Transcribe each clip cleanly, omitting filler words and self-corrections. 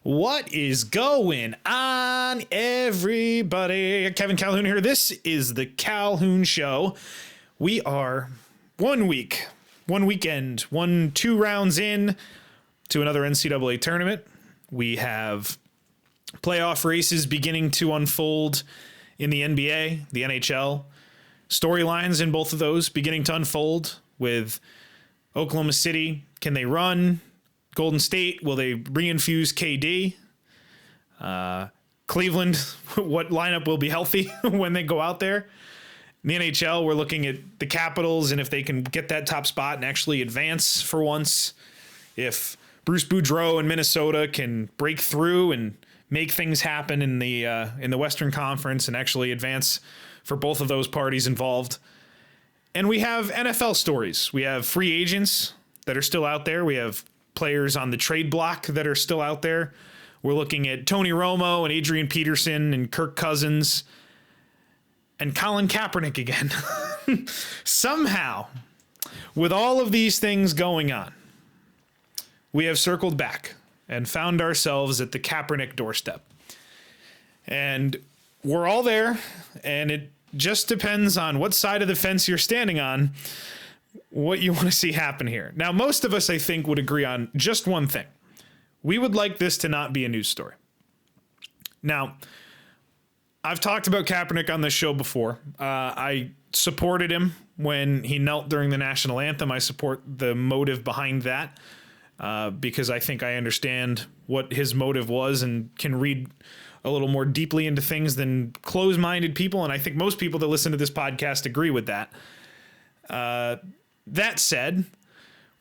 What is going on, everybody? Kevin Calhoun here. This is the Calhoun Show. We are 1 week, 1 weekend, 2 rounds in to another NCAA tournament. We have playoff races beginning to unfold in the NBA, the NHL. Storylines in both of those beginning to unfold with Oklahoma City. Can they run? Golden State, will they reinfuse KD? Cleveland, what lineup will be healthy when they go out there? In the NHL, we're looking at the Capitals and if they can get that top spot and actually advance for once. If Bruce Boudreau in Minnesota can break through and make things happen in the Western Conference and actually advance for both of those parties involved. And we have NFL stories. We have free agents that are still out there. We have players on the trade block that are still out there. We're looking at Tony Romo and Adrian Peterson and Kirk Cousins and Colin Kaepernick again. Somehow, with all of these things going on, we have circled back and found ourselves at the Kaepernick doorstep. And we're all there, and it just depends on what side of the fence you're standing on, what you want to see happen here. Now, most of us, I think, would agree on just one thing. We would like this to not be a news story. Now, I've talked about Kaepernick on this show before. I supported him when he knelt during the national anthem. I support the motive behind that because I think I understand what his motive was and can read a little more deeply into things than closed-minded people. And I think most people that listen to this podcast agree with that. That said,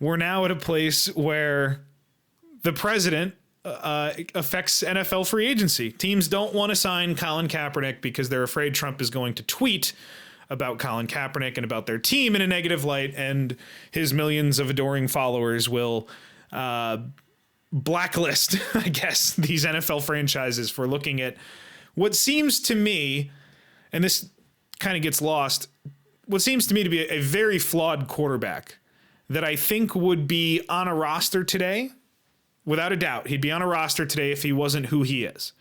we're now at a place where the president affects NFL free agency. Teams don't want to sign Colin Kaepernick because they're afraid Trump is going to tweet about Colin Kaepernick and about their team in a negative light, and his millions of adoring followers will blacklist, I guess, these NFL franchises for looking at what seems to me, and this kind of gets lost, what seems to me to be a very flawed quarterback that I think would be on a roster today, without a doubt. He'd be on a roster today if he wasn't who he is.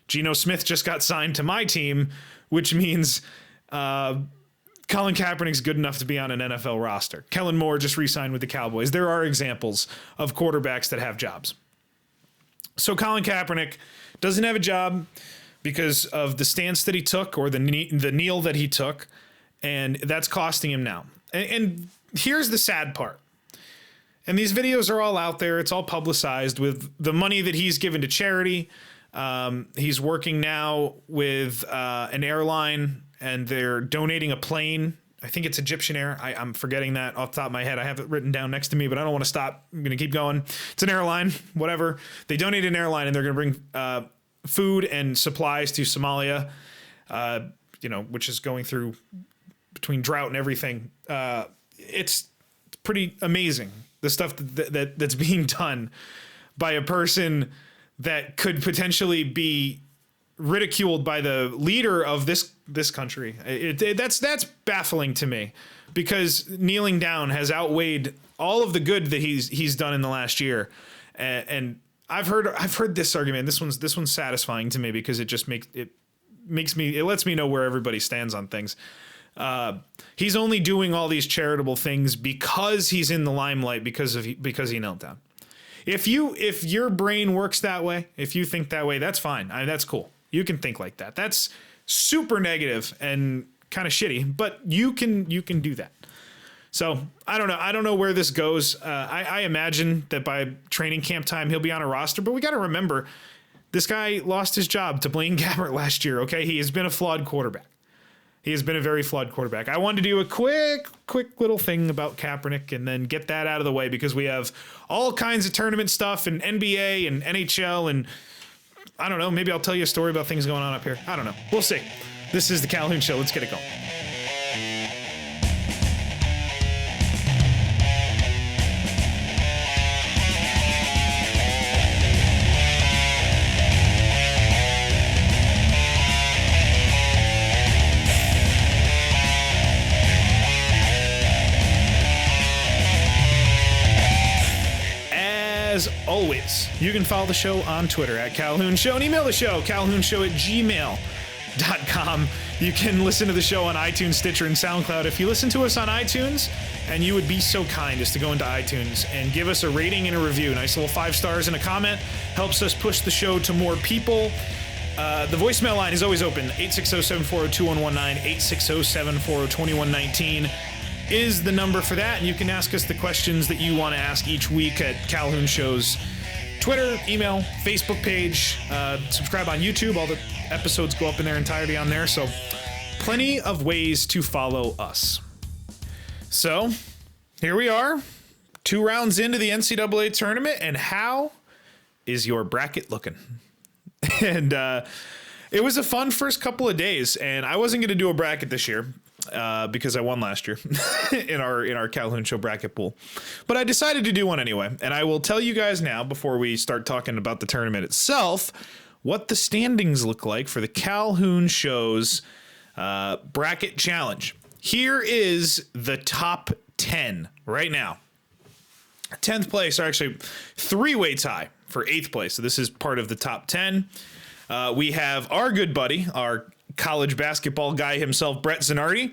Geno Smith just got signed to my team, which means Colin Kaepernick's good enough to be on an NFL roster. Kellen Moore just re-signed with the Cowboys. There are examples of quarterbacks that have jobs. So Colin Kaepernick doesn't have a job because of the stance that he took or the kneel that he took. And that's costing him now. And here's the sad part. And these videos are all out there. It's all publicized with the money that he's given to charity. He's working now with an airline, and they're donating a plane. I think it's Egyptian Air. I'm forgetting that off the top of my head. I have it written down next to me, but I don't want to stop. I'm going to keep going. It's an airline, whatever. They donate an airline, and they're going to bring food and supplies to Somalia, which is going through between drought and everything. It's pretty amazing, the stuff that's being done by a person that could potentially be ridiculed by the leader of this country. That's baffling to me, because kneeling down has outweighed all of the good that he's done in the last year. And I've heard this argument. This one's satisfying to me because it lets me know where everybody stands on things. He's only doing all these charitable things because he's in the limelight because he knelt down. If your brain works that way, if you think that way, that's fine. That's cool. You can think like that. That's super negative and kind of shitty, but you can do that. So I don't know where this goes. I imagine that by training camp time, he'll be on a roster, but we got to remember this guy lost his job to Blaine Gabbert last year. Okay. He has been a flawed quarterback. He has been a very flawed quarterback. I wanted to do a quick little thing about Kaepernick and then get that out of the way, because we have all kinds of tournament stuff and NBA and NHL, and I don't know, maybe I'll tell you a story about things going on up here. I don't know. We'll see. This is the Calhoun Show. Let's get it going. As always, You can follow the show on Twitter at Calhoun Show and email the show, calhounshow@gmail.com. You can listen to the show on iTunes, Stitcher, and SoundCloud. If you listen to us on iTunes, and you would be so kind as to go into iTunes and give us a rating and a review, nice little 5 stars and a comment, helps us push the show to more people. The voicemail line is always open, 860-740-2119, 860-740-2119 is the number for that, and you can ask us the questions that you want to ask each week at Calhoun Show's Twitter, email, Facebook page, subscribe on YouTube. All the episodes go up in their entirety on there, so plenty of ways to follow us. So, here we are, 2 rounds into the NCAA tournament, and how is your bracket looking? And it was a fun first couple of days, and I wasn't going to do a bracket this year because I won last year in our Calhoun Show bracket pool. But I decided to do one anyway, and I will tell you guys now, before we start talking about the tournament itself, what the standings look like for the Calhoun Show's bracket challenge. Here is the top 10 right now. 10th place, or actually 3-way tie for 8th place. So this is part of the top 10. We have our good buddy, our college basketball guy himself, Brett Zanardi,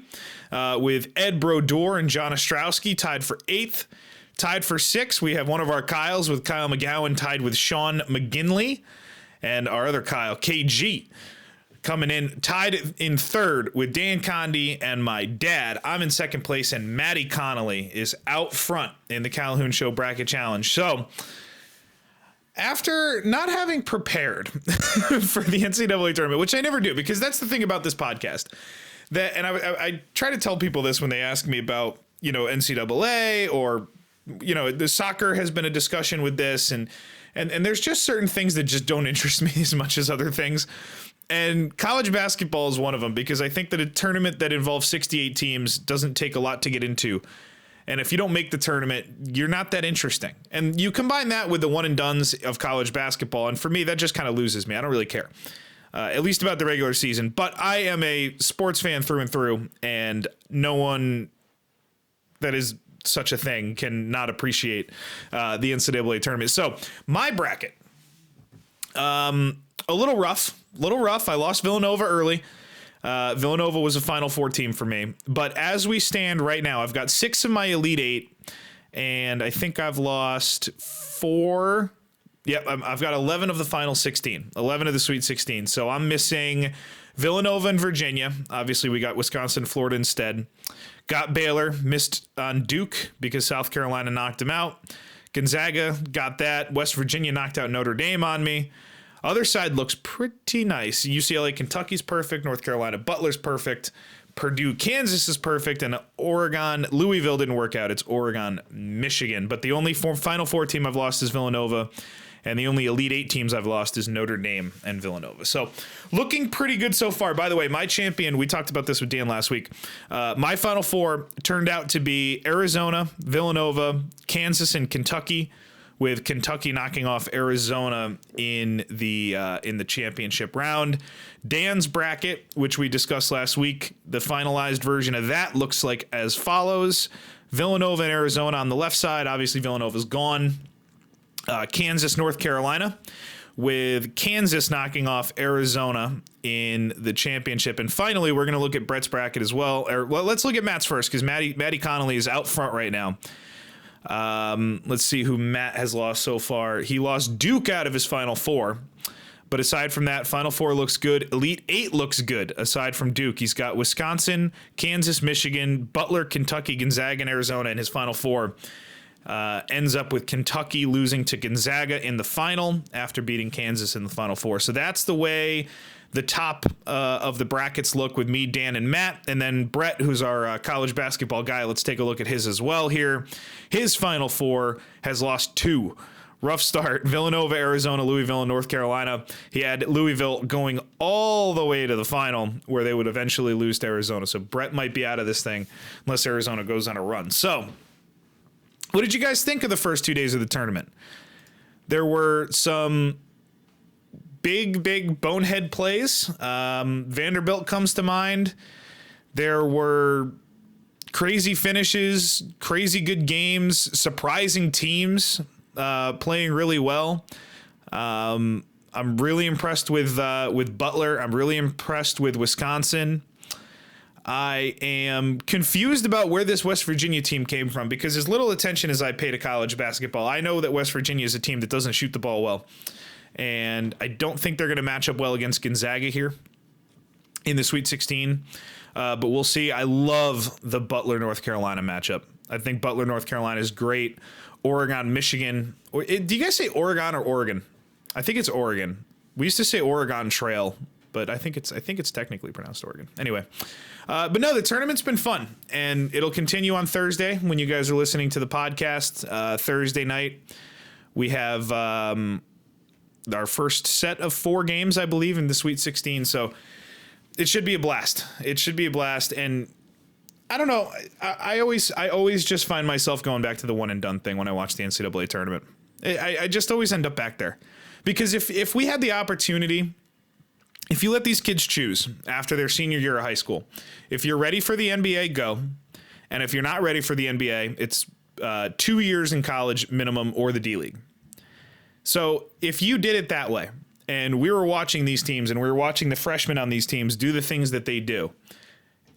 with Ed Brodeur and John Ostrowski tied for 8th. Tied for 6th, we have one of our Kyles with Kyle McGowan tied with Sean McGinley. And our other Kyle, KG, coming in tied in 3rd with Dan Condi and my dad. I'm in 2nd place, and Maddie Connolly is out front in the Calhoun Show Bracket Challenge. So, after not having prepared for the NCAA tournament, which I never do, because that's the thing about this podcast, that, and I try to tell people this when they ask me about, NCAA or, the soccer has been a discussion with this, and there's just certain things that just don't interest me as much as other things. And college basketball is one of them, because I think that a tournament that involves 68 teams doesn't take a lot to get into. And if you don't make the tournament, you're not that interesting. And you combine that with the one and dones of college basketball, and for me, that just kind of loses me. I don't really care, at least about the regular season. But I am a sports fan through and through, and no one that is such a thing can not appreciate the NCAA tournament. So my bracket, a little rough. I lost Villanova early. Villanova was a Final Four team for me. But as we stand right now, I've got 6 of my Elite 8, and I think I've lost 4. Yep, I've got 11 of the Final 16, 11 of the Sweet 16. So I'm missing Villanova and Virginia. Obviously, we got Wisconsin and Florida instead. Got Baylor, missed on Duke because South Carolina knocked him out. Gonzaga got that. West Virginia knocked out Notre Dame on me. Other side looks pretty nice. UCLA, Kentucky's perfect. North Carolina, Butler's perfect. Purdue, Kansas is perfect. And Oregon, Louisville didn't work out. It's Oregon, Michigan. But the only Final Four team I've lost is Villanova. And the only Elite 8 teams I've lost is Notre Dame and Villanova. So looking pretty good so far. By the way, my champion, we talked about this with Dan last week. My Final Four turned out to be Arizona, Villanova, Kansas, and Kentucky, with Kentucky knocking off Arizona in the championship round. Dan's bracket, which we discussed last week, the finalized version of that looks like as follows. Villanova and Arizona on the left side. Obviously, Villanova's gone. Kansas, North Carolina, with Kansas knocking off Arizona in the championship. And finally, we're going to look at Brett's bracket as well. Well, let's look at Matt's first, because Maddie Connolly is out front right now. Let's see who Matt has lost so far. He lost Duke out of his Final Four. But aside from that, Final Four looks good. Elite 8 looks good, aside from Duke. He's got Wisconsin, Kansas, Michigan, Butler, Kentucky, Gonzaga, and Arizona in his Final Four. Ends up with Kentucky losing to Gonzaga in the final after beating Kansas in the Final Four. So that's the way the top of the brackets look with me, Dan, and Matt. And then Brett, who's our college basketball guy, let's take a look at his as well here. His Final Four has lost 2. Rough start. Villanova, Arizona, Louisville, and North Carolina. He had Louisville going all the way to the final, where they would eventually lose to Arizona. So Brett might be out of this thing unless Arizona goes on a run. So what did you guys think of the first 2 days of the tournament? There were some big bonehead plays. Vanderbilt comes to mind. There were crazy finishes, crazy good games, surprising teams playing really well. I'm really impressed with Butler. I'm really impressed with Wisconsin. I am confused about where this West Virginia team came from, because as little attention as I pay to college basketball, I know that West Virginia is a team that doesn't shoot the ball well. And I don't think they're going to match up well against Gonzaga here in the Sweet 16. But we'll see. I love the Butler, North Carolina matchup. I think Butler, North Carolina is great. Oregon, Michigan. Do you guys say Oregon or Oregon? I think it's Oregon. We used to say Oregon Trail, but I think it's technically pronounced Oregon. Anyway, but no, the tournament's been fun, and it'll continue on Thursday when you guys are listening to the podcast. Thursday night, we have our first set of 4 games, I believe, in the Sweet 16. So it should be a blast. It should be a blast, and I don't know. I always just find myself going back to the one and done thing when I watch the NCAA tournament. I just always end up back there. Because if we had the opportunity, if you let these kids choose after their senior year of high school, if you're ready for the NBA, go. And if you're not ready for the NBA, it's 2 years in college minimum or the D League. So if you did it that way, and we were watching these teams and we were watching the freshmen on these teams do the things that they do,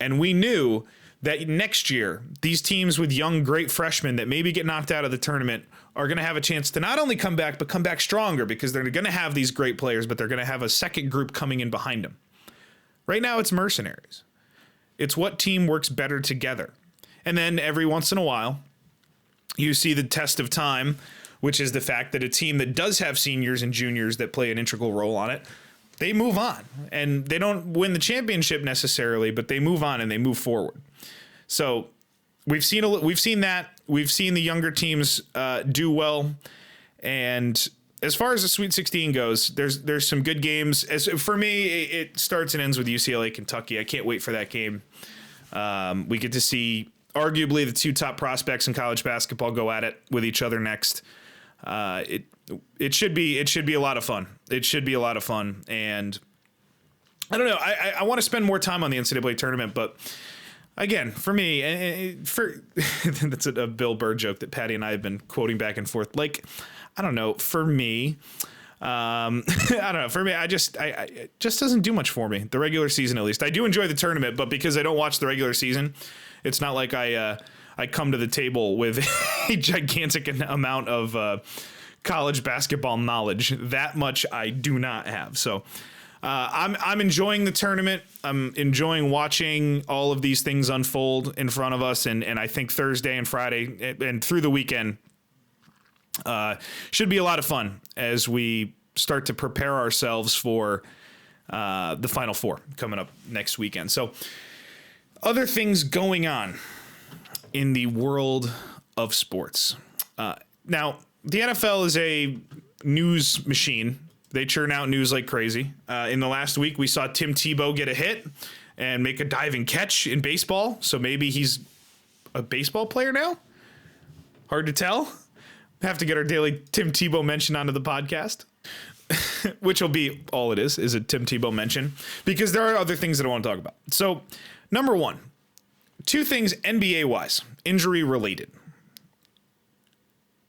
and we knew that next year, these teams with young, great freshmen that maybe get knocked out of the tournament are going to have a chance to not only come back, but come back stronger, because they're going to have these great players, but they're going to have a second group coming in behind them. Right now, it's mercenaries. It's what team works better together. And then every once in a while, you see the test of time, which is the fact that a team that does have seniors and juniors that play an integral role on it, they move on. And they don't win the championship necessarily, but they move on and they move forward. So we've seen that. We've seen the younger teams do well. And as far as the Sweet 16 goes, there's some good games. As for me, it starts and ends with UCLA, Kentucky. I can't wait for that game. We get to see arguably the 2 top prospects in college basketball go at it with each other next. It should be a lot of fun. It should be a lot of fun. And I don't know. I want to spend more time on the NCAA tournament, but again, for me, that's a Bill Burr joke that Patty and I have been quoting back and forth. Like, I don't know. For me, I don't know. For me, it just doesn't do much for me. The regular season, at least. I do enjoy the tournament, but because I don't watch the regular season, it's not like I come to the table with a gigantic amount of college basketball knowledge. That much I do not have. So I'm enjoying the tournament. I'm enjoying watching all of these things unfold in front of us. And I think Thursday and Friday and through the weekend should be a lot of fun as we start to prepare ourselves for the Final Four coming up next weekend. So other things going on in the world of sports. Now, the NFL is a news machine. They churn out news like crazy. In the last week, we saw Tim Tebow get a hit and make a diving catch in baseball. So maybe he's a baseball player now? Hard to tell. Have to get our daily Tim Tebow mention onto the podcast, which will be all it is a Tim Tebow mention, because there are other things that I want to talk about. So, number one, 2 things NBA-wise, injury-related.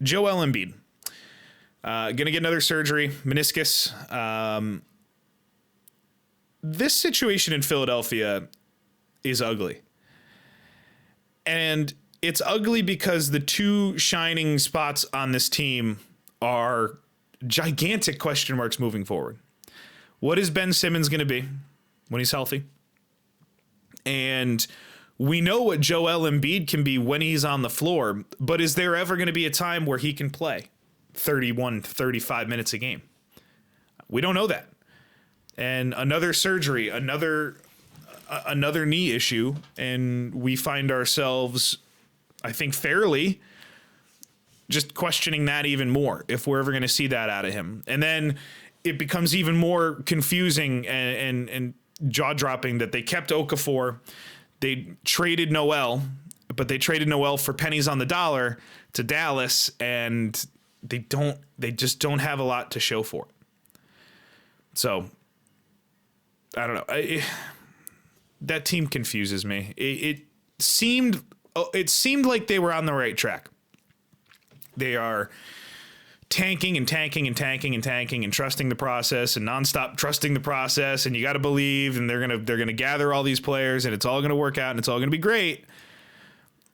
Joel Embiid. Going to get another surgery, meniscus. This situation in Philadelphia is ugly. And it's ugly because the 2 shining spots on this team are gigantic question marks moving forward. What is Ben Simmons going to be when he's healthy? And we know what Joel Embiid can be when he's on the floor, but is there ever going to be a time where he can play 31 to 35 minutes a game? We don't know that. And another surgery, another knee issue, and we find ourselves, I think, fairly just questioning that even more, if we're ever going to see that out of him. And then it becomes even more confusing and jaw-dropping that they kept Okafor. They traded Noel, but they traded Noel for pennies on the dollar to Dallas, and they just don't have a lot to show for it. So I don't know. That team confuses me. It seemed like they were on the right track. They are tanking and tanking and tanking and tanking and trusting the process and nonstop trusting the process, and you got to believe, and they're gonna gather all these players, and it's all gonna work out, and it's all gonna be great,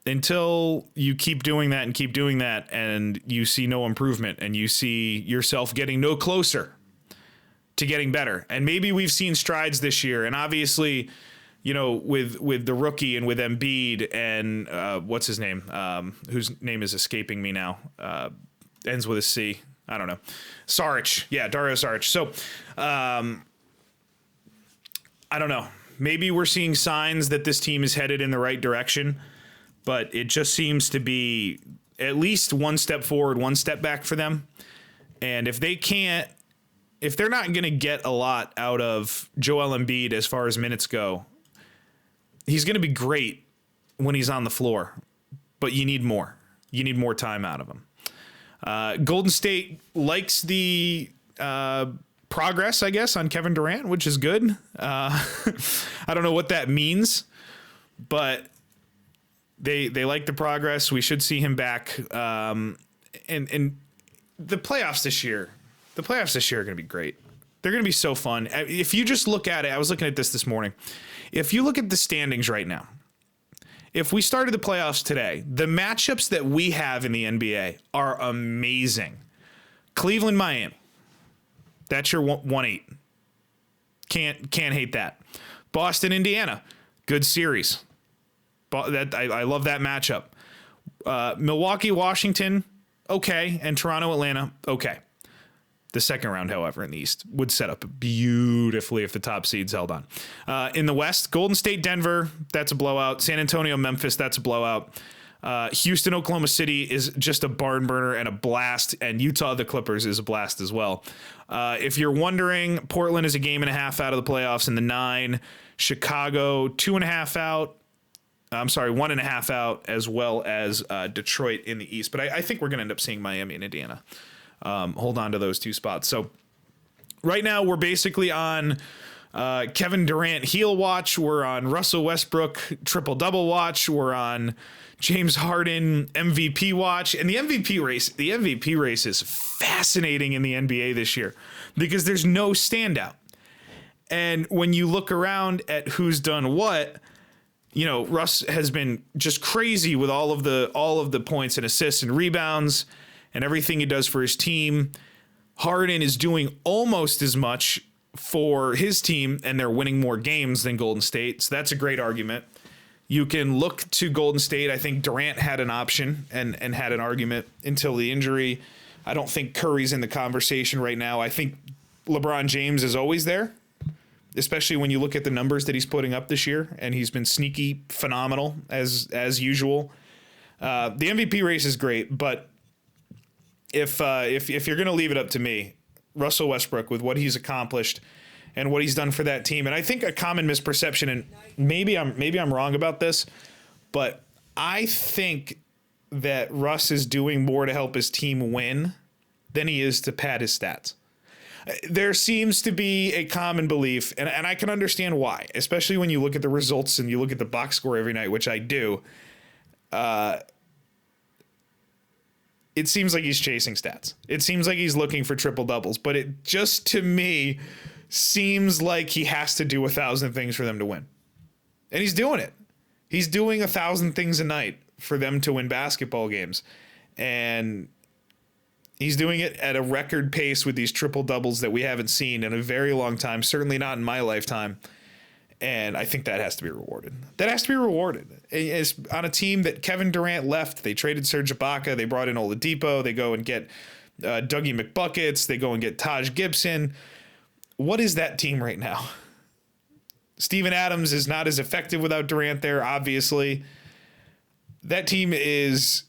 until you keep doing that, and you see no improvement, and you see yourself getting no closer to getting better. And maybe we've seen strides this year, and obviously, you know, with the rookie and with Embiid and what's his name, whose name is escaping me now, ends with a C. I don't know. Saric. Yeah, Dario Saric. So, I don't know. Maybe we're seeing signs that this team is headed in the right direction, but it just seems to be at least one step forward, one step back for them. And if they're not going to get a lot out of Joel Embiid as far as minutes go, he's going to be great when he's on the floor, but you need more. You need more time out of him. Golden State likes the progress, I guess, on Kevin Durant, which is good. I don't know what that means, but they like the progress. We should see him back. And the playoffs this year are going to be great. They're going to be so fun. If you just look at it, I was looking at this morning. If you look at the standings right now, if we started the playoffs today, the matchups that we have in the NBA are amazing. Cleveland, Miami. That's your 1-8. Can't hate that. Boston, Indiana. Good series. I love that matchup. Milwaukee, Washington. Okay. And Toronto, Atlanta. Okay. The second round, however, in the East would set up beautifully if the top seeds held on. In the West, Golden State, Denver, that's a blowout. San Antonio, Memphis, that's a blowout. Houston, Oklahoma City is just a barn burner and a blast. And Utah, the Clippers, is a blast as well. If you're wondering, Portland is a game and a half out of the playoffs in the 9. Chicago, 2.5 out. I'm sorry, 1.5 out, as well as Detroit in the East. But I think we're going to end up seeing Miami and Indiana hold on to those two spots. So right now we're basically on Kevin Durant heel watch. We're on Russell Westbrook triple-double watch. We're on James Harden MVP watch. And the MVP race is fascinating in the NBA this year because there's no standout. And when you look around at who's done what, you know, Russ has been just crazy with all of the points and assists and rebounds and everything he does for his team. Harden is doing almost as much for his team, and they're winning more games than Golden State. So that's a great argument. You can look to Golden State. I think Durant had an option and had an argument until the injury. I don't think Curry's in the conversation right now. I think LeBron James is always there, especially when you look at the numbers that he's putting up this year, and he's been sneaky phenomenal as usual. The MVP race is great, but if you're going to leave it up to me, Russell Westbrook, with what he's accomplished and what he's done for that team, and I think a common misperception, and maybe I'm wrong about this, but I think that Russ is doing more to help his team win than he is to pad his stats. There seems to be a common belief, and I can understand why, especially when you look at the results and you look at the box score every night, which I do. It seems like he's chasing stats. It seems like he's looking for triple doubles, but it just, to me, seems like he has to do 1,000 things for them to win. And he's doing it. He's doing 1,000 things a night for them to win basketball games. And he's doing it at a record pace with these triple doubles that we haven't seen in a very long time, certainly not in my lifetime. And I think that has to be rewarded. That has to be rewarded. It's on a team that Kevin Durant left. They traded Serge Ibaka. They brought in Oladipo. They go and get Dougie McBuckets. They go and get Taj Gibson. What is that team right now? Steven Adams is not as effective without Durant there, obviously. That team is...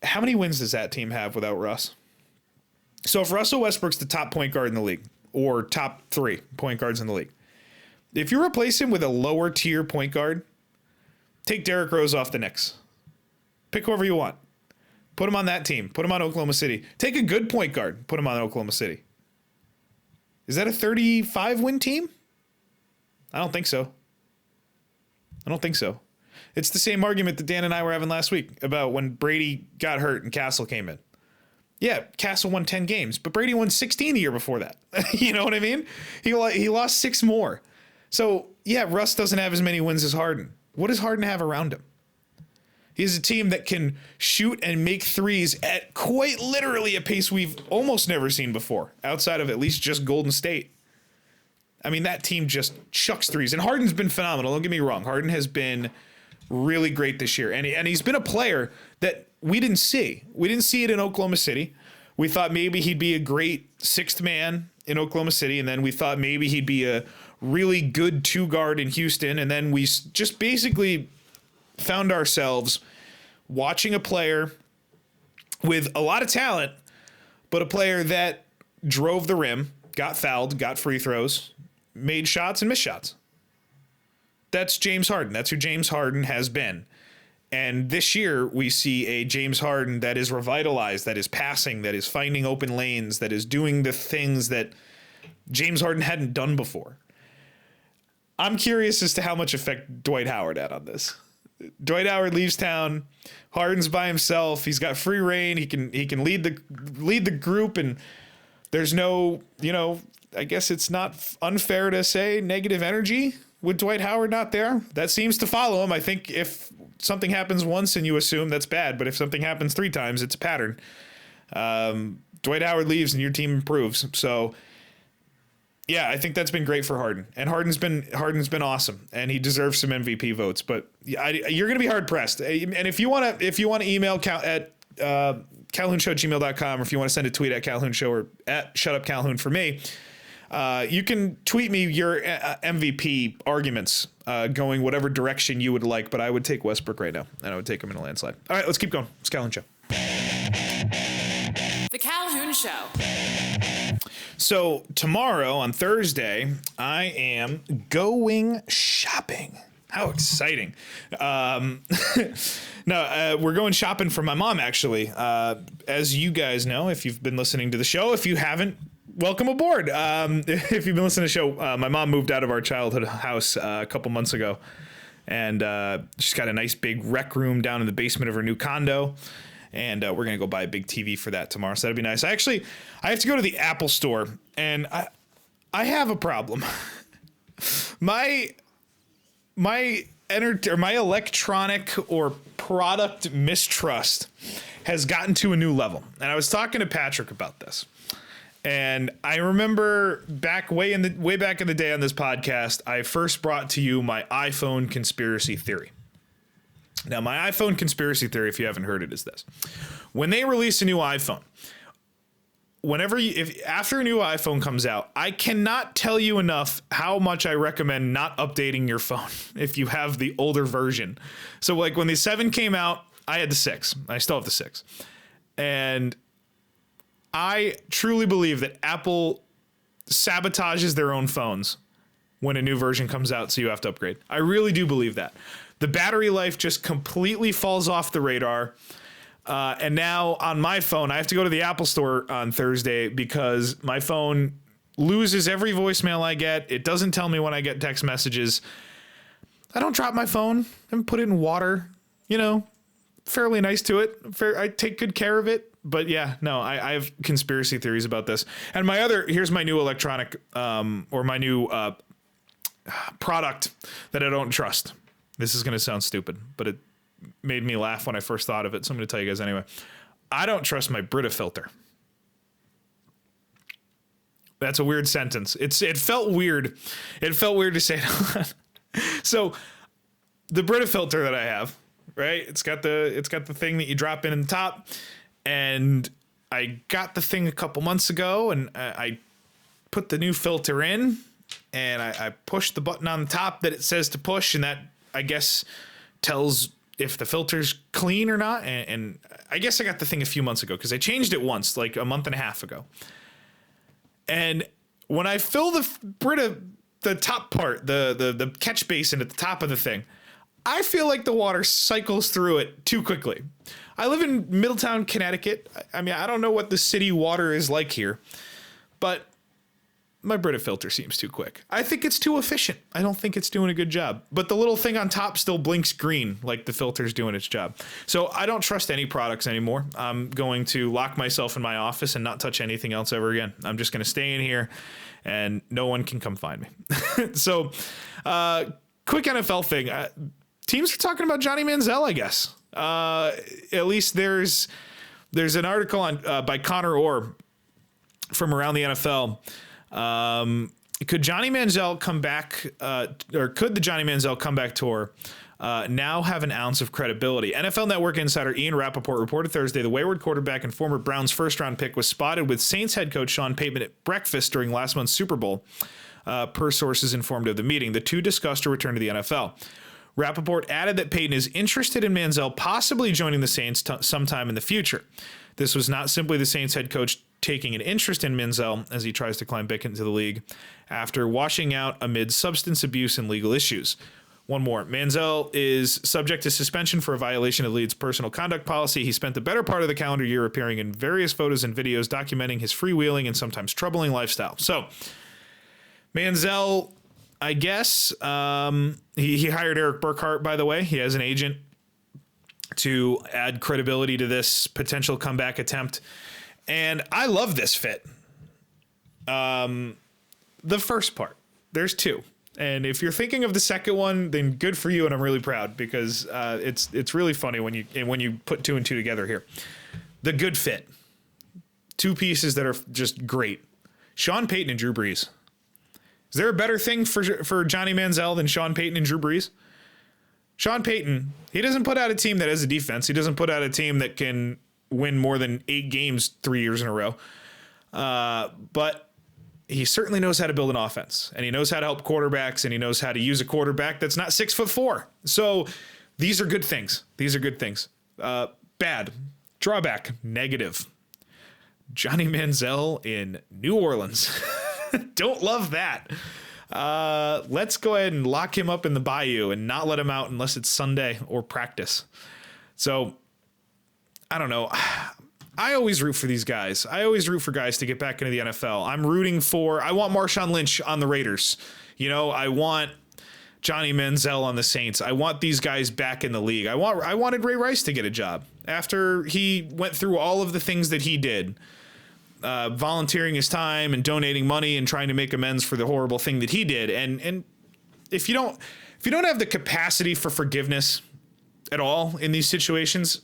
How many wins does that team have without Russ? So if Russell Westbrook's the top point guard in the league, or top 3 point guards in the league, if you replace him with a lower tier point guard, take Derrick Rose off the Knicks. Pick whoever you want. Put him on that team. Put him on Oklahoma City. Take a good point guard. Put him on Oklahoma City. Is that a 35-win team? I don't think so. It's the same argument that Dan and I were having last week about when Brady got hurt and Castle came in. Yeah, Castle won 10 games, but Brady won 16 the year before that. You know what I mean? He lost 6 more. So, yeah, Russ doesn't have as many wins as Harden. What does Harden have around him? He has a team that can shoot and make threes at quite literally a pace we've almost never seen before, outside of at least just Golden State. I mean, that team just chucks threes. And Harden's been phenomenal. Don't get me wrong. Harden has been really great this year. And he's been a player that we didn't see. We didn't see it in Oklahoma City. We thought maybe he'd be a great 6th man in Oklahoma City. And then we thought maybe he'd be a really good 2-guard in Houston. And then we just basically found ourselves watching a player with a lot of talent, but a player that drove the rim, got fouled, got free throws, made shots and missed shots. That's James Harden. That's who James Harden has been. And this year we see a James Harden that is revitalized, that is passing, that is finding open lanes, that is doing the things that James Harden hadn't done before. I'm curious as to how much effect Dwight Howard had on this. Dwight Howard leaves town. Harden's by himself. He's got free reign. He can lead the group, and there's no, I guess it's not unfair to say negative energy with Dwight Howard not there. That seems to follow him. I think if something happens once and you assume that's bad, but if something happens 3 times, it's a pattern. Dwight Howard leaves and your team improves. So yeah, I think that's been great for Harden, and Harden's been awesome, and he deserves some MVP votes. But you're going to be hard pressed. And if you want to email at calhounshow@gmail.com, or if you want to send a tweet at Calhoun Show or at Shut Up Calhoun for me, you can tweet me your MVP arguments, going whatever direction you would like. But I would take Westbrook right now, and I would take him in a landslide. All right, let's keep going. It's Calhoun Show. The Calhoun Show. So tomorrow, on Thursday, I am going shopping. How exciting. No, we're going shopping for my mom, actually. As you guys know, if you've been listening to the show, if you haven't, welcome aboard. If you've been listening to the show, my mom moved out of our childhood house a couple months ago. And she's got a nice big rec room down in the basement of her new condo. And we're going to go buy a big TV for that tomorrow. So that'd be nice. I have to go to the Apple store, and I have a problem. My electronic or product mistrust has gotten to a new level. And I was talking to Patrick about this. And I remember way back in the day on this podcast, I first brought to you my iPhone conspiracy theory. Now, my iPhone conspiracy theory, if you haven't heard it, is this. When they release a new iPhone, after a new iPhone comes out, I cannot tell you enough how much I recommend not updating your phone if you have the older version. So like when the 7 came out, I had the 6. I still have the 6. And I truly believe that Apple sabotages their own phones when a new version comes out, so you have to upgrade. I really do believe that. The battery life just completely falls off the radar. And now on my phone, I have to go to the Apple store on Thursday because my phone loses every voicemail I get. It doesn't tell me when I get text messages. I don't drop my phone. I haven't put it in water, fairly nice to it. I take good care of it. But yeah, no, I have conspiracy theories about this. And here's my new electronic, or my new product that I don't trust. This is going to sound stupid, but it made me laugh when I first thought of it. So I'm going to tell you guys anyway. I don't trust my Brita filter. That's a weird sentence. It felt weird. It felt weird to say it. So the Brita filter that I have, right? It's got the thing that you drop in the top, and I got the thing a couple months ago, and I put the new filter in, and I pushed the button on the top that it says to push, and that, I guess, tells if the filter's clean or not. And I guess I got the thing a few months ago because I changed it once, like a month and a half ago. And when I fill the top part, the catch basin at the top of the thing, I feel like the water cycles through it too quickly. I live in Middletown, Connecticut. I mean, I don't know what the city water is like here, but my Brita filter seems too quick. I think it's too efficient. I don't think it's doing a good job. But the little thing on top still blinks green like the filter's doing its job. So I don't trust any products anymore. I'm going to lock myself in my office and not touch anything else ever again. I'm just going to stay in here and no one can come find me. So quick NFL thing. Teams are talking about Johnny Manziel, I guess. At least there's an article on by Connor Orr from around the NFL. Could Johnny Manziel come back, or could the Johnny Manziel comeback tour now have an ounce of credibility? NFL Network insider Ian Rappaport reported Thursday the wayward quarterback and former Browns first-round pick was spotted with Saints head coach Sean Payton at breakfast during last month's Super Bowl, per sources informed of the meeting. The two discussed a return to the NFL. Rappaport added that Payton is interested in Manziel possibly joining the Saints sometime in the future. This was not simply the Saints head coach taking an interest in Manziel as he tries to climb back into the league after washing out amid substance abuse and legal issues. One more. Manziel is subject to suspension for a violation of the league's personal conduct policy. He spent the better part of the calendar year appearing in various photos and videos documenting his freewheeling and sometimes troubling lifestyle. So, Manziel, I guess, he hired Eric Burkhart, by the way. He has an agent to add credibility to this potential comeback attempt. And I love this fit. The first part, there's two. And if you're thinking of the second one, then good for you. And I'm really proud because it's really funny when you put two and two together here. The good fit. Two pieces that are just great. Sean Payton and Drew Brees. Is there a better thing for Johnny Manziel than Sean Payton and Drew Brees? Sean Payton, he doesn't put out a team that has a defense. He doesn't put out a team that can win more than 8 games 3 years in a row. But he certainly knows how to build an offense, and he knows how to help quarterbacks, and he knows how to use a quarterback that's not 6'4". So these are good things. These are good things. Bad. Drawback. Negative. Johnny Manziel in New Orleans. Don't love that. Let's go ahead and lock him up in the bayou and not let him out unless it's Sunday or practice. So I don't know. I always root for these guys. I always root for guys to get back into the NFL. I want Marshawn Lynch on the Raiders. I want Johnny Manziel on the Saints. I want these guys back in the league. I wanted Ray Rice to get a job after he went through all of the things that he did. Volunteering his time and donating money and trying to make amends for the horrible thing that he did. And if you don't have the capacity for forgiveness at all in these situations,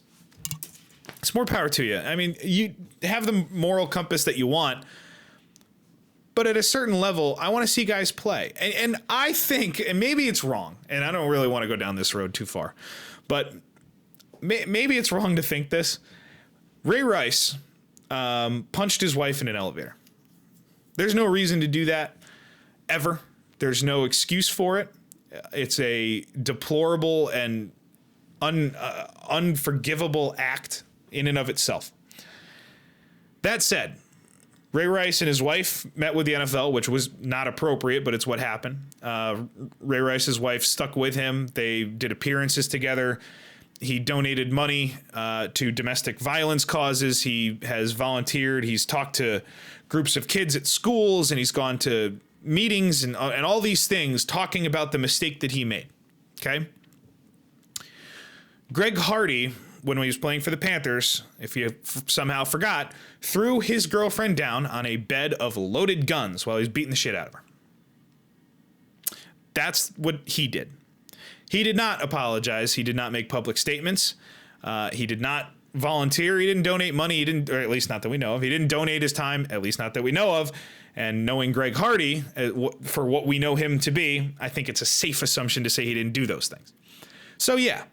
it's more power to you. I mean, you have the moral compass that you want, but at a certain level, I want to see guys play. And I think, and maybe it's wrong, and I don't really want to go down this road too far, but maybe it's wrong to think this. Ray Rice punched his wife in an elevator. There's no reason to do that ever. There's no excuse for it. It's a deplorable and unforgivable act in and of itself. That said, Ray Rice and his wife met with the NFL, which was not appropriate, but it's what happened. Ray Rice's wife stuck with him. They did appearances together. He donated money to domestic violence causes. He has volunteered. He's talked to groups of kids at schools, and he's gone to meetings and all these things talking about the mistake that he made. Okay. Greg Hardy, when he was playing for the Panthers, if you somehow forgot, threw his girlfriend down on a bed of loaded guns while he was beating the shit out of her. That's what he did. He did not apologize. He did not make public statements. He did not volunteer. He didn't donate money. He didn't, or at least not that we know of. He didn't donate his time, at least not that we know of. And knowing Greg Hardy for what we know him to be, I think it's a safe assumption to say he didn't do those things. So yeah,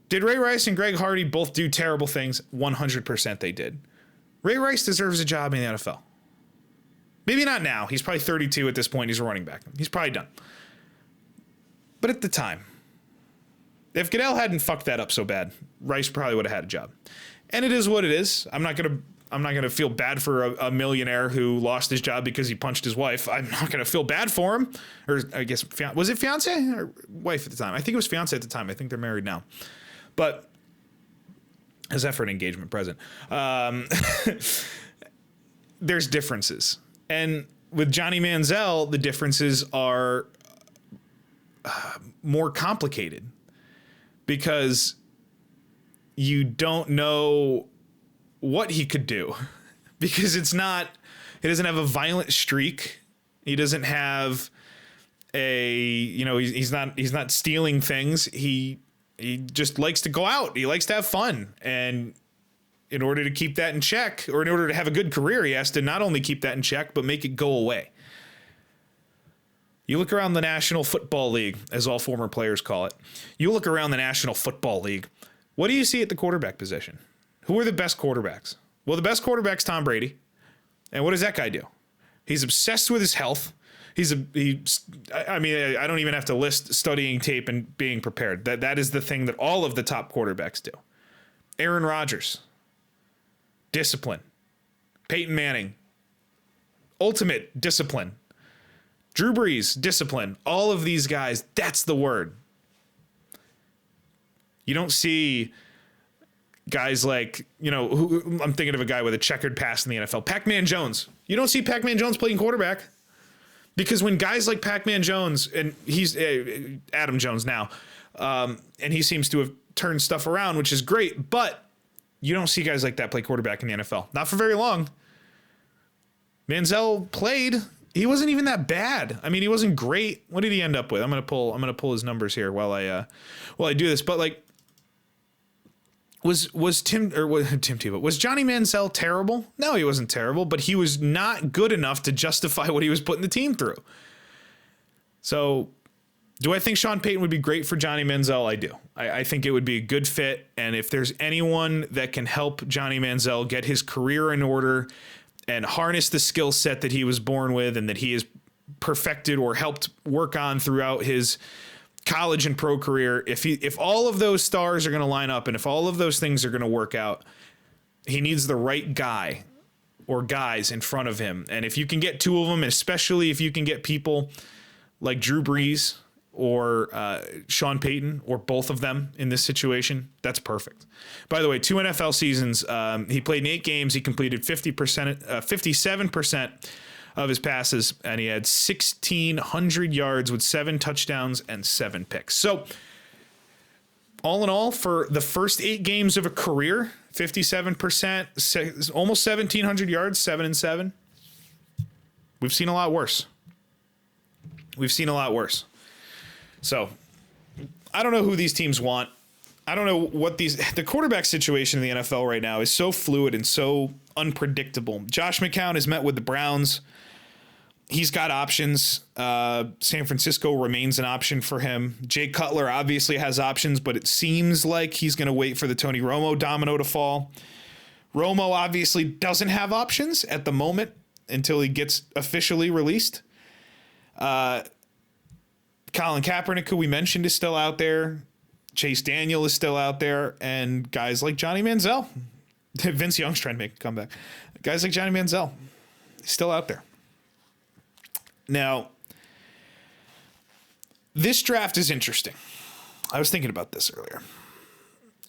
did Ray Rice and Greg Hardy both do terrible things? 100% they did. Ray Rice deserves a job in the NFL. Maybe not now. He's probably 32 at this point. He's a running back. He's probably done. But at the time, if Goodell hadn't fucked that up so bad, Rice probably would have had a job. And it is what it is. I'm not gonna feel bad for a millionaire who lost his job because he punched his wife. I'm not gonna feel bad for him. Or I guess was it fiance or wife at the time? I think it was fiance at the time. I think they're married now. But how's that for an engagement present? There's differences. And with Johnny Manziel, the differences are more complicated because you don't know what he could do because he doesn't have a violent streak. He doesn't have he's not stealing things. He just likes to go out. He likes to have fun. And in order to keep that in check, or in order to have a good career, he has to not only keep that in check, but make it go away. You look around the National Football League, as all former players call it. You look around the National Football League. What do you see at the quarterback position? Who are the best quarterbacks? Well, the best quarterback's Tom Brady. And what does that guy do? He's obsessed with his health. I don't even have to list studying tape and being prepared. That is the thing that all of the top quarterbacks do. Aaron Rodgers, discipline. Peyton Manning, ultimate discipline. Drew Brees, discipline. All of these guys, that's the word. You don't see guys like, I'm thinking of a guy with a checkered past in the NFL. Pac-Man Jones. You don't see Pac-Man Jones playing quarterback. Because when guys like Pac-Man Jones, and he's Adam Jones now, and he seems to have turned stuff around, which is great, but you don't see guys like that play quarterback in the NFL. Not for very long. Manziel played. He wasn't even that bad. I mean, he wasn't great. What did he end up with? I'm gonna pull his numbers here while I do this. But like, was Johnny Manziel terrible? No, he wasn't terrible, but he was not good enough to justify what he was putting the team through. So, do I think Sean Payton would be great for Johnny Manziel? I do. I think it would be a good fit. And if there's anyone that can help Johnny Manziel get his career in order and harness the skill set that he was born with and that he has perfected or helped work on throughout his college and pro career, if all of those stars are going to line up and if all of those things are going to work out, he needs the right guy or guys in front of him. And if you can get two of them, especially if you can get people like Drew Brees or Sean Payton or both of them in this situation, that's perfect. By the way, 2 NFL seasons, he played in 8 games. He completed 57% of his passes, and he had 1,600 yards with 7 touchdowns and 7 picks. So all in all, for the first 8 games of a career, 57%, almost 1,700 yards, 7 and 7. We've seen a lot worse. So I don't know who these teams want. I don't know what the quarterback situation in the NFL right now is so fluid and so unpredictable. Josh McCown has met with the Browns. He's got options. San Francisco remains an option for him. Jay Cutler obviously has options, but it seems like he's going to wait for the Tony Romo domino to fall. Romo obviously doesn't have options at the moment until he gets officially released. Colin Kaepernick, who we mentioned, is still out there. Chase Daniel is still out there. And guys like Johnny Manziel. Vince Young's trying to make a comeback. Guys like Johnny Manziel, still out there. Now, this draft is interesting. I was thinking about this earlier.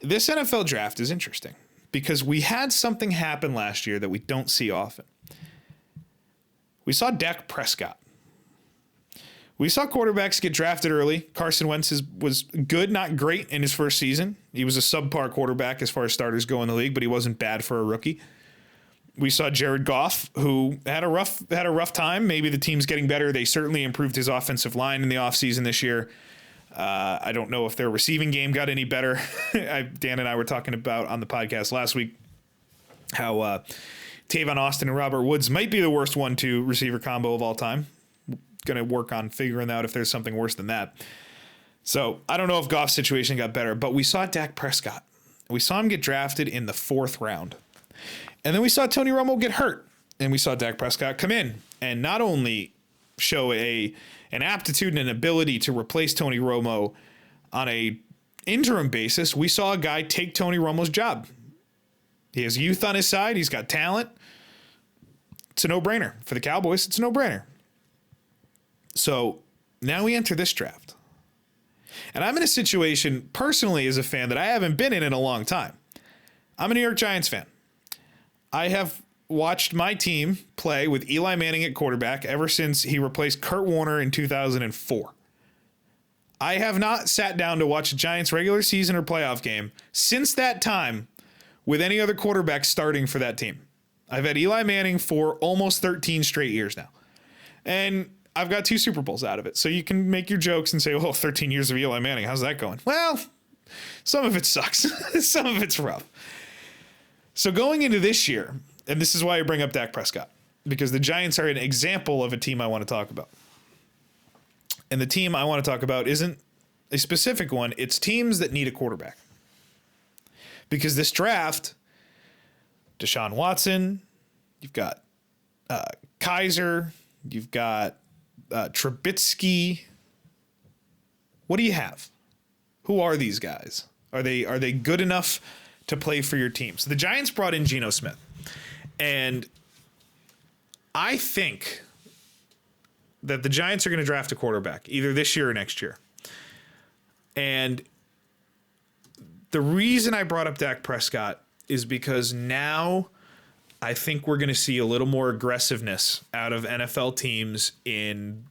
This NFL draft is interesting because we had something happen last year that we don't see often. We saw Dak Prescott. We saw quarterbacks get drafted early. Carson Wentz was good, not great in his first season. He was a subpar quarterback as far as starters go in the league, but he wasn't bad for a rookie. We saw Jared Goff, who had a rough time. Maybe the team's getting better. They certainly improved his offensive line in the offseason this year. I don't know if their receiving game got any better. Dan and I were talking about on the podcast last week how Tavon Austin and Robert Woods might be the worst 1-2 receiver combo of all time. Going to work on figuring out if there's something worse than that. So I don't know if Goff's situation got better, but we saw Dak Prescott. We saw him get drafted in the 4th round. And then we saw Tony Romo get hurt, and we saw Dak Prescott come in and not only show an aptitude and an ability to replace Tony Romo on a interim basis, we saw a guy take Tony Romo's job. He has youth on his side. He's got talent. It's a no-brainer. For the Cowboys, it's a no-brainer. So now we enter this draft. And I'm in a situation personally as a fan that I haven't been in a long time. I'm a New York Giants fan. I have watched my team play with Eli Manning at quarterback ever since he replaced Kurt Warner in 2004. I have not sat down to watch a Giants regular season or playoff game since that time with any other quarterback starting for that team. I've had Eli Manning for almost 13 straight years now. And I've got 2 Super Bowls out of it. So you can make your jokes and say, oh, 13 years of Eli Manning, how's that going? Well, some of it sucks. Some of it's rough. So going into this year, and this is why I bring up Dak Prescott, because the Giants are an example of a team I want to talk about. And the team I want to talk about isn't a specific one. It's teams that need a quarterback. Because this draft, Deshaun Watson, you've got Kaiser, you've got Trubisky. What do you have? Who are these guys? Are they good enough to play for your team? So the Giants brought in Geno Smith. And I think that the Giants are going to draft a quarterback either this year or next year. And the reason I brought up Dak Prescott is because now I think we're going to see a little more aggressiveness out of NFL teams in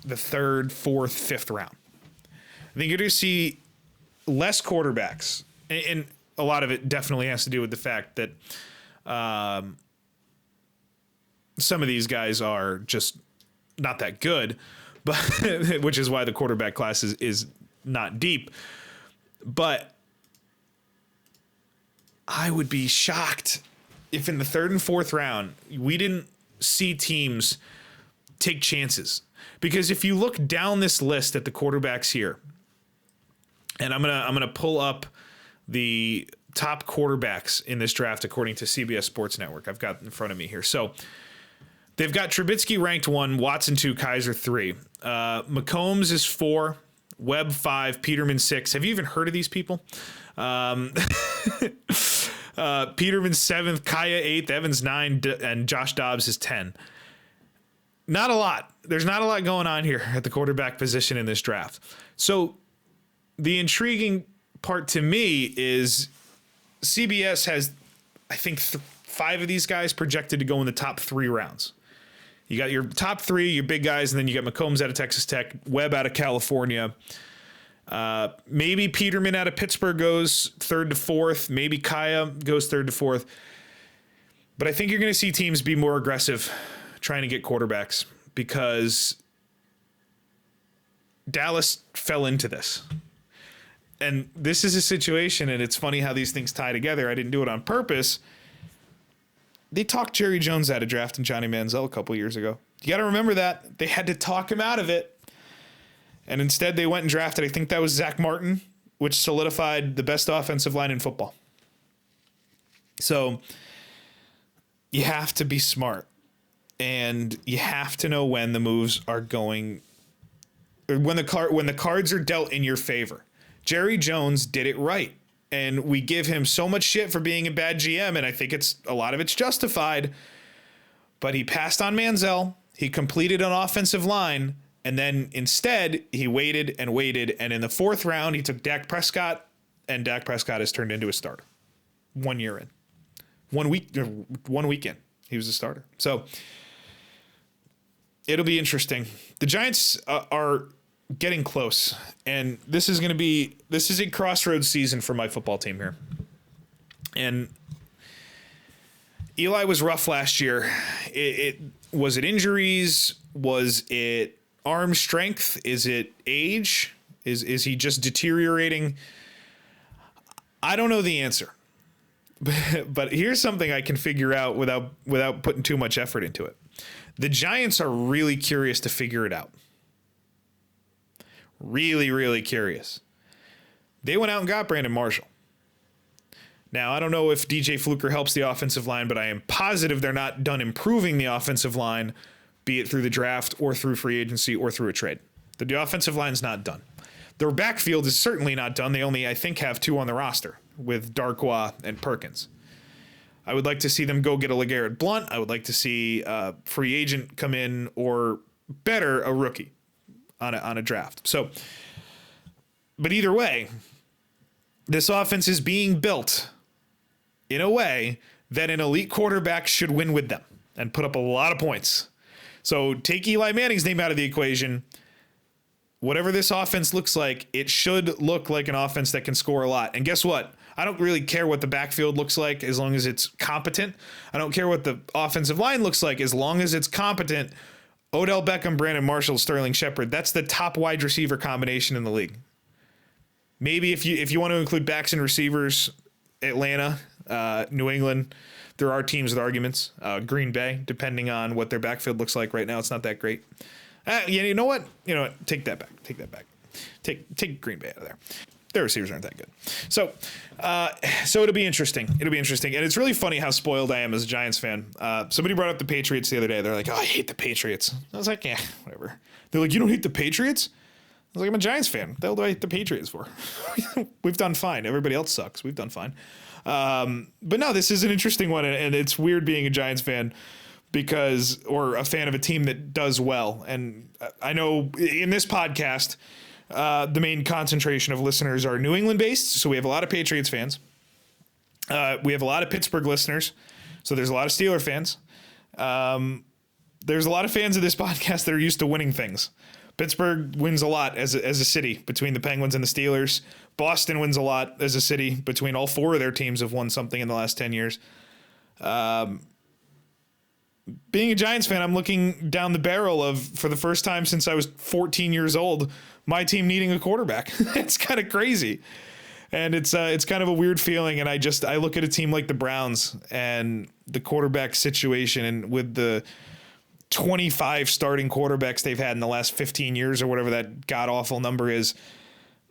the 3rd, 4th, 5th round. I think you're going to see less quarterbacks. And a lot of it definitely has to do with the fact that some of these guys are just not that good, but which is why the quarterback class is not deep. But I would be shocked if in the 3rd and 4th round we didn't see teams take chances. Because if you look down this list at the quarterbacks here, and I'm gonna pull up the top quarterbacks in this draft according to CBS Sports Network. I've got in front of me here. So they've got Trubisky ranked 1, Watson 2, Kaiser 3. McCombs is 4, Webb 5, Peterman 6. Have you even heard of these people? Peterman 7th, Kaya 8th, Evans 9, and Josh Dobbs is 10. Not a lot. There's not a lot going on here at the quarterback position in this draft. So the intriguing part to me is CBS has, I think, 5 of these guys projected to go in the top 3 rounds. You got your top 3, your big guys, and then you got McCombs out of Texas Tech, Webb out of California. Maybe Peterman out of Pittsburgh goes 3rd to 4th. Maybe Kaya goes 3rd to 4th. But I think you're going to see teams be more aggressive trying to get quarterbacks because Dallas fell into this. And this is a situation, and it's funny how these things tie together. I didn't do it on purpose. They talked Jerry Jones out of drafting Johnny Manziel a couple years ago. You got to remember that. They had to talk him out of it. And instead they went and drafted, I think that was Zach Martin, which solidified the best offensive line in football. So you have to be smart. And you have to know when the moves are going, or when the cards are dealt in your favor. Jerry Jones did it right. And we give him so much shit for being a bad GM, and I think a lot of it's justified. But he passed on Manziel. He completed an offensive line, and then instead he waited, and in the 4th round he took Dak Prescott, and Dak Prescott has turned into a starter. 1 year in, 1 weekend he was a starter. So it'll be interesting. The Giants are getting close, and this is a crossroads season for my football team here. And Eli was rough last year. Was it injuries? Was it arm strength? Is it age? Is he just deteriorating? I don't know the answer. But here's something I can figure out without putting too much effort into it. The Giants are really curious to figure it out. Really, really curious. They went out and got Brandon Marshall. Now, I don't know if DJ Fluker helps the offensive line, but I am positive they're not done improving the offensive line, be it through the draft or through free agency or through a trade. The offensive line's not done. Their backfield is certainly not done. They only, I think, have 2 on the roster with Darkwa and Perkins. I would like to see them go get a LeGarrette Blount. I would like to see a free agent come in, or better, a rookie on a draft. So, but either way, this offense is being built in a way then an elite quarterback should win with them and put up a lot of points. So take Eli Manning's name out of the equation. Whatever this offense looks like, it should look like an offense that can score a lot. And guess what? I don't really care what the backfield looks like as long as it's competent. I don't care what the offensive line looks like as long as it's competent. Odell Beckham, Brandon Marshall, Sterling Shepard. That's the top wide receiver combination in the league. Maybe if you want to include backs and receivers, Atlanta, New England, there are teams with arguments. Green Bay, depending on what their backfield looks like right now, it's not that great. You know what? Take that back. Take Green Bay out of there. Their receivers aren't that good. So it'll be interesting. And it's really funny how spoiled I am as a Giants fan. Somebody brought up the Patriots the other day. They're like, oh, I hate the Patriots. I was like, yeah, whatever. They're like, you don't hate the Patriots? I was like, I'm a Giants fan. What the hell do I hate the Patriots for? We've done fine. Everybody else sucks. We've done fine. But no, this is an interesting one. And it's weird being a Giants fan or a fan of a team that does well. And I know in this podcast, the main concentration of listeners are New England based. So we have a lot of Patriots fans. We have a lot of Pittsburgh listeners. So there's a lot of Steeler fans. There's a lot of fans of this podcast that are used to winning things. Pittsburgh wins a lot as a city between the Penguins and the Steelers. Boston wins a lot as a city between all four of their teams have won something in the last 10 years. Being a Giants fan, I'm looking down the barrel of, for the first time since I was 14 years old, my team needing a quarterback. It's kind of crazy. And it's kind of a weird feeling. And I look at a team like the Browns and the quarterback situation, and with the 25 starting quarterbacks they've had in the last 15 years or whatever that god awful number is,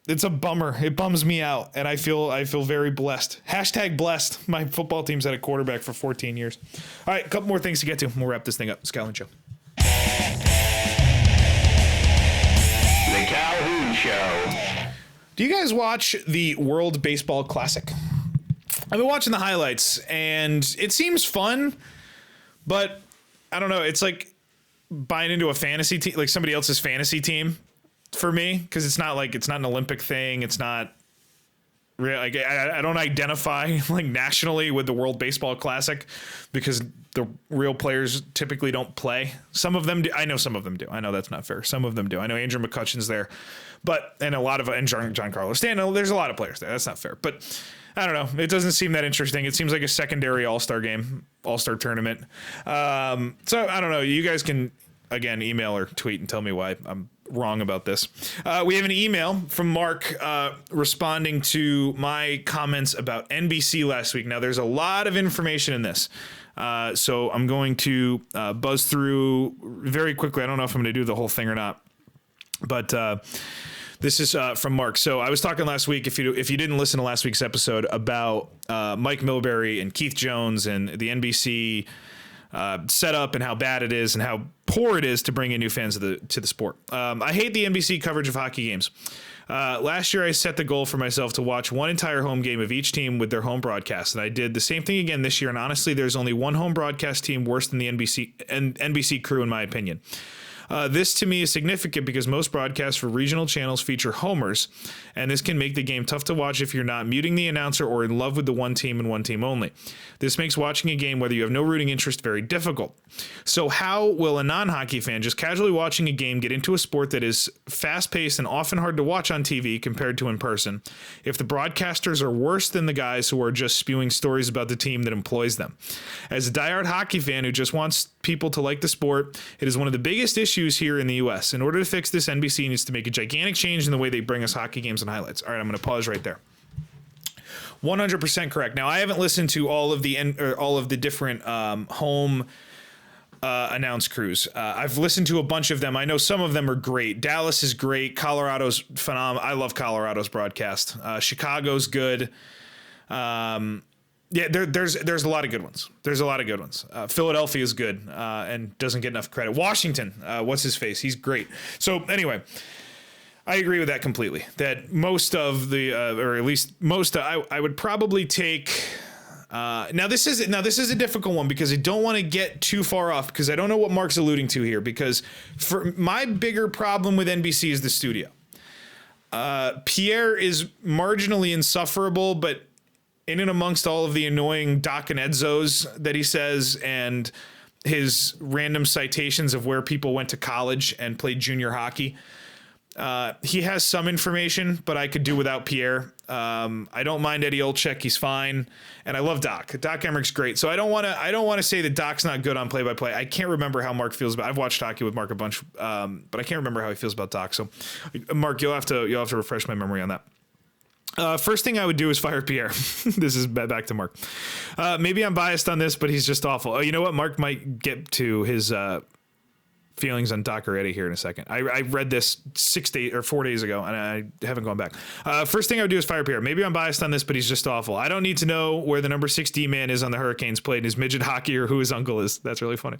it's a bummer. It bums me out. And I feel very blessed. Hashtag blessed. My football team's had a quarterback for 14 years. All right, a couple more things to get to. We'll wrap this thing up. It's Calhoun Show. The Calhoun Show. Do you guys watch the World Baseball Classic? I've been watching the highlights, and it seems fun, but I don't know. It's like buying into a fantasy team, like somebody else's fantasy team for me, because it's not an Olympic thing. It's not real. Like, I don't identify like nationally with the World Baseball Classic because the real players typically don't play. Some of them do. I know some of them do. I know that's not fair. Some of them do. I know Andrew McCutcheon's there, and Giancarlo Stanton. There's a lot of players there. That's not fair. But I don't know. It doesn't seem that interesting. It seems like a secondary all-star game, all-star tournament. So I don't know. You guys can, again, email or tweet and tell me why I'm wrong about this. We have an email from Mark responding to my comments about NBC last week. Now, there's a lot of information in this. So I'm going to buzz through very quickly. I don't know if I'm going to do the whole thing or not. But this is from Mark. So I was talking last week, if you didn't listen to last week's episode, about Mike Milbury and Keith Jones and the NBC setup and how bad it is and how poor it is to bring in new fans to the sport. I hate the NBC coverage of hockey games. Last year, I set the goal for myself to watch one entire home game of each team with their home broadcast, and I did the same thing again this year. And honestly, there's only one home broadcast team worse than the NBC crew, in my opinion. This to me is significant because most broadcasts for regional channels feature homers, and this can make the game tough to watch if you're not muting the announcer or in love with the one team and one team only. This makes watching a game, whether you have no rooting interest, very difficult. So how will a non-hockey fan just casually watching a game get into a sport that is fast-paced and often hard to watch on TV compared to in person if the broadcasters are worse than the guys who are just spewing stories about the team that employs them? As a diehard hockey fan who just wants people to like the sport, it is one of the biggest issues here in the U.S. In order to fix this, NBC needs to make a gigantic change in the way they bring us hockey games and highlights. All right, I'm going to pause right there. 100% correct. Now, I haven't listened to all of the different home announce crews. I've listened to a bunch of them. I know some of them are great. Dallas is great. Colorado's phenomenal. I love Colorado's broadcast. Chicago's good. Yeah, there's a lot of good ones. Philadelphia is good and doesn't get enough credit. Washington, what's his face? He's great. So anyway, I agree with that completely. That most of the, or at least most, I would probably take. Now this is a difficult one because I don't want to get too far off because I don't know what Mark's alluding to here. Because for my bigger problem with NBC is the studio. Pierre is marginally insufferable, but in and amongst all of the annoying Doc and Edzos that he says and his random citations of where people went to college and played junior hockey, he has some information, but I could do without Pierre. I don't mind Eddie Olczyk. He's fine. And I love Doc. Doc Emmerich's great. So I don't want to say that Doc's not good on play-by-play. I can't remember how Mark feels about, I've watched hockey with Mark a bunch, but I can't remember how he feels about Doc. So Mark, you'll have to refresh my memory on that. First thing I would do is fire Pierre. This is back to Mark. Maybe I'm biased on this, but he's just awful. Oh, you know what? Mark might get to his, feelings on Doc or Eddie here in a second. I read this 4 days ago and I haven't gone back. First thing I would do is fire Pierre. Maybe I'm biased on this, but he's just awful. I don't need to know where the number 6D man is on the Hurricanes played in his midget hockey or who his uncle is. That's really funny.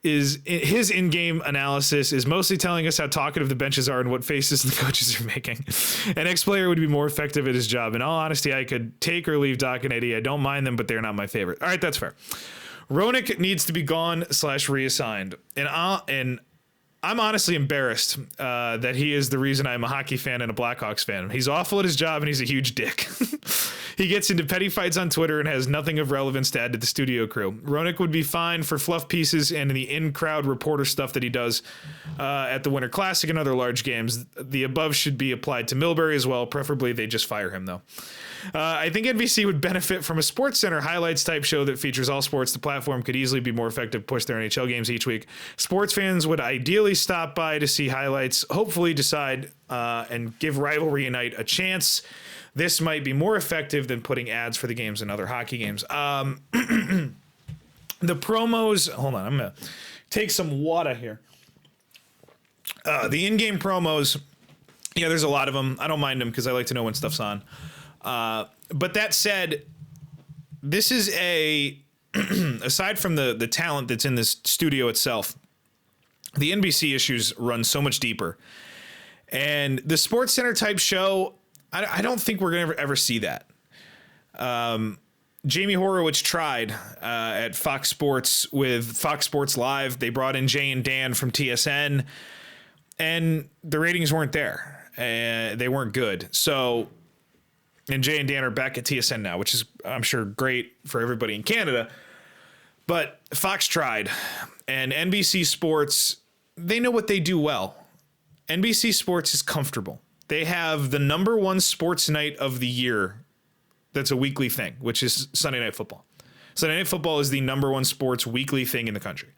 Is his in-game analysis is mostly telling us how talkative the benches are and what faces the coaches are making. An ex-player would be more effective at his job. In all honesty, I could take or leave Doc and Eddie. I don't mind them, but they're not my favorite. All right, that's fair. Roenick needs to be gone / reassigned. And I'm honestly embarrassed that he is the reason I'm a hockey fan and a Blackhawks fan. He's awful at his job and he's a huge dick. He gets into petty fights on Twitter and has nothing of relevance to add to the studio crew. Roenick would be fine for fluff pieces and the in-crowd reporter stuff that he does at the Winter Classic and other large games. The above should be applied to Milbury as well. Preferably they just fire him, though. I think NBC would benefit from a Sports Center highlights type show that features all sports. The platform could easily be more effective to push their NHL games each week. Sports fans would ideally stop by to see highlights, hopefully decide and give Rivalry Unite a chance. This might be more effective than putting ads for the games and other hockey games. The promos, hold on, I'm going to take some water here. The in-game promos, yeah, there's a lot of them. I don't mind them because I like to know when stuff's on. But that said, this is aside from the talent that's in this studio itself, the NBC issues run so much deeper. And the Sports Center type show, I don't think we're going to ever see that. Jamie Horowitz tried at Fox Sports with Fox Sports Live. They brought in Jay and Dan from TSN, and the ratings weren't there. They weren't good. So... And Jay and Dan are back at TSN now, which is, I'm sure, great for everybody in Canada. But Fox tried. And NBC Sports, they know what they do well. NBC Sports is comfortable. They have the number one sports night of the year that's a weekly thing, which is Sunday Night Football. Sunday Night Football is the number one sports weekly thing in the country.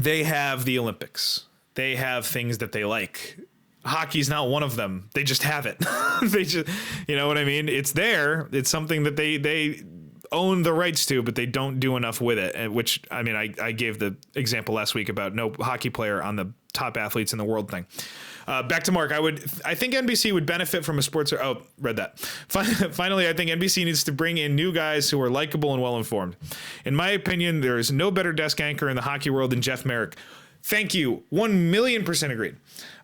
They have the Olympics. They have things that they like. Hockey's not one of them. They just have it. They just, you know what I mean? It's there. It's something that they own the rights to, but they don't do enough with it. Which, I mean, I gave the example last week about no hockey player on the top athletes in the world thing. Back to Mark. I think NBC would benefit from a sports. Oh, read that. Finally, I think NBC needs to bring in new guys who are likable and well informed. In my opinion, there is no better desk anchor in the hockey world than Jeff Merrick. Thank you. 1,000,000% agreed.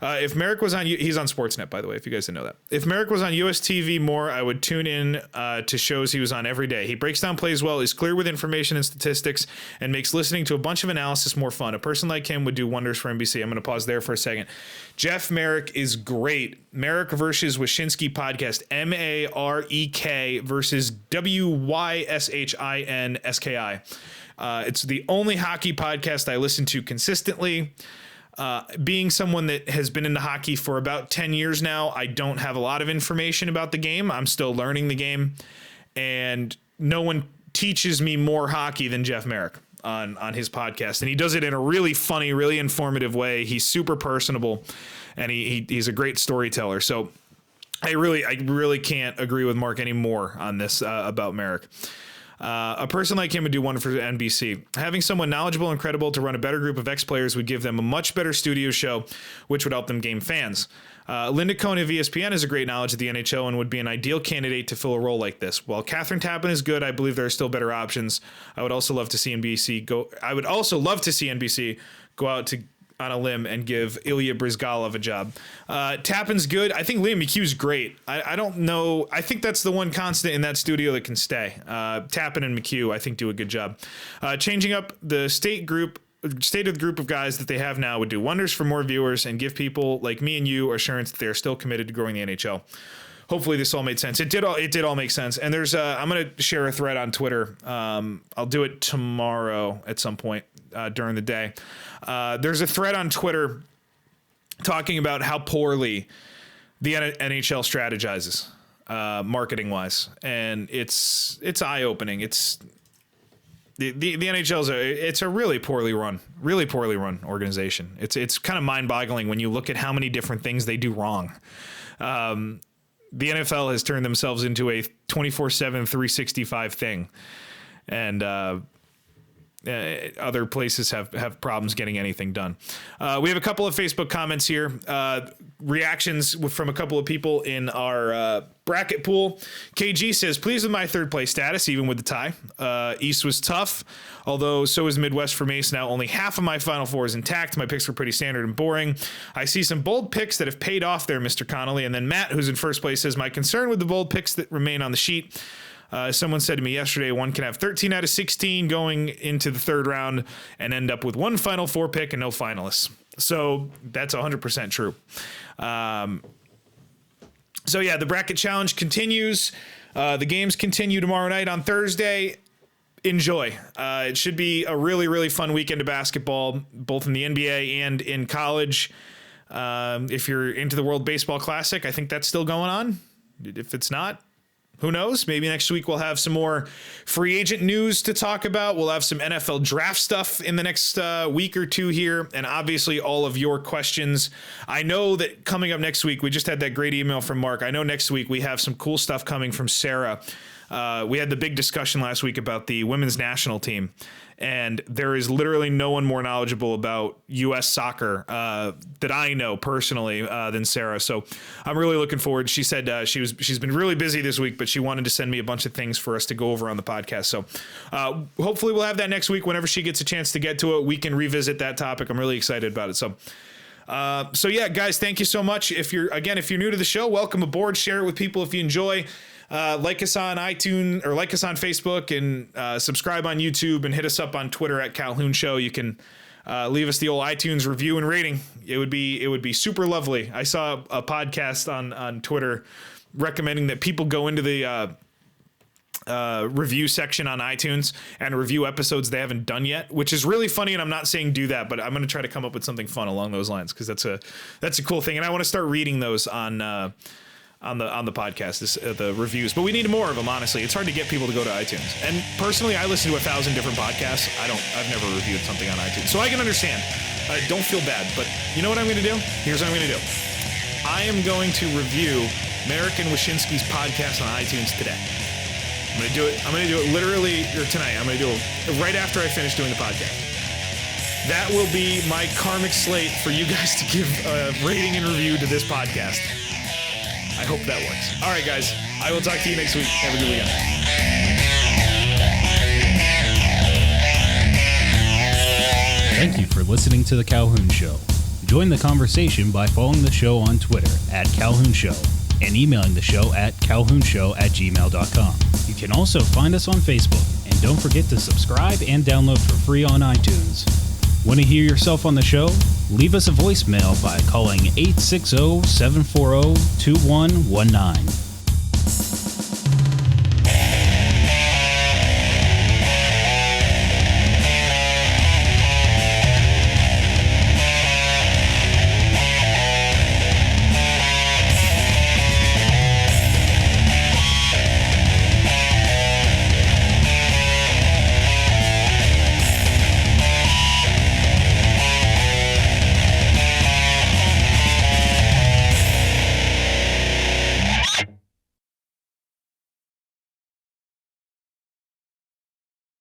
If Merrick was on, he's on Sportsnet, by the way, if you guys didn't know that. If Merrick was on US TV more, I would tune in to shows he was on every day. He breaks down plays well, is clear with information and statistics, and makes listening to a bunch of analysis more fun. A person like him would do wonders for NBC. I'm going to pause there for a second. Jeff Merrick is great. Merrick versus Wyshynski podcast, Marek versus Wyshynski. It's the only hockey podcast I listen to consistently. Being someone that has been into hockey for about 10 years now, I don't have a lot of information about the game. I'm still learning the game, and no one teaches me more hockey than Jeff Merrick on his podcast. And he does it in a really funny, really informative way. He's super personable, and he's a great storyteller. So I really can't agree with Mark anymore on this about Merrick. A person like him would do wonderful for NBC. Having someone knowledgeable and credible to run a better group of ex-players would give them a much better studio show, which would help them gain fans. Linda Cohn of ESPN has a great knowledge of the NHL and would be an ideal candidate to fill a role like this. While Catherine Tappan is good, I believe there are still better options. I would also love to see NBC go out on a limb and give Ilya Bryzgalov a job. Tappan's good. I think Liam McHugh's great. I don't know. I think that's the one constant in that studio that can stay. Tappan and McHugh, I think, do a good job. Changing up the state group stated group of guys that they have now would do wonders for more viewers and give people like me and you assurance that they are still committed to growing the NHL. Hopefully this all made sense. It did all make sense. And there's I'm going to share a thread on Twitter. I'll do it tomorrow at some point during the day. There's a thread on Twitter talking about how poorly the NHL strategizes marketing wise. And it's eye-opening. It's the NHL it's a really poorly run organization. It's kind of mind-boggling when you look at how many different things they do wrong. The NFL has turned themselves into a 24/7, 365 thing. And other places have problems getting anything done. We have a couple of Facebook comments here. Reactions from a couple of people in our bracket pool. KG says, pleased with my third place status, even with the tie. East was tough, although so is Midwest for me. So now only half of my Final Four is intact. My picks were pretty standard and boring. I see some bold picks that have paid off there, Mr. Connolly. And then Matt, who's in first place, says, my concern with the bold picks that remain on the sheet. Someone said to me yesterday, one can have 13 out of 16 going into the third round and end up with one Final Four pick and no finalists. So that's 100% true. So yeah, the bracket challenge continues. The games continue tomorrow night on Thursday. Enjoy. It should be a really, really fun weekend of basketball, both in the NBA and in college. If you're into the World Baseball Classic, I think that's still going on. If it's not, who knows? Maybe next week we'll have some more free agent news to talk about. We'll have some NFL draft stuff in the next week or two here. And obviously all of your questions. I know that coming up next week, we just had that great email from Mark. I know next week we have some cool stuff coming from Sarah. We had the big discussion last week about the women's national team. And there is literally no one more knowledgeable about U.S. soccer that I know personally than Sarah. So I'm really looking forward. She said she's been really busy this week, but she wanted to send me a bunch of things for us to go over on the podcast. So hopefully we'll have that next week. Whenever she gets a chance to get to it, we can revisit that topic. I'm really excited about it. So yeah, guys, thank you so much. If you're new to the show, welcome aboard. Share it with people if you enjoy. Like us on iTunes or like us on Facebook and subscribe on YouTube and hit us up on Twitter at Calhoun Show. You can leave us the old iTunes review and rating. It would be super lovely. I saw a podcast on Twitter recommending that people go into the review section on iTunes and review episodes they haven't done yet, which is really funny. And I'm not saying do that, but I'm going to try to come up with something fun along those lines because that's a cool thing. And I want to start reading those on the podcast, the reviews, but we need more of them. Honestly, it's hard to get people to go to iTunes. And personally, I listen to 1,000 different podcasts. I've never reviewed something on iTunes, so I can understand. Don't feel bad, but you know what I'm going to do? Here's what I'm going to do. I am going to review Merrick and Wyszynski's podcast on iTunes today. I'm going to do it literally or tonight. I'm going to do it right after I finish doing the podcast. That will be my karmic slate for you guys to give a rating and review to this podcast. I hope that works. All right, guys. I will talk to you next week. Have a good weekend. Thank you for listening to The Calhoun Show. Join the conversation by following the show on Twitter at Calhoun Show and emailing the show at calhounshow@gmail.com. You can also find us on Facebook, and don't forget to subscribe and download for free on iTunes. Want to hear yourself on the show? Leave us a voicemail by calling 860-740-2119.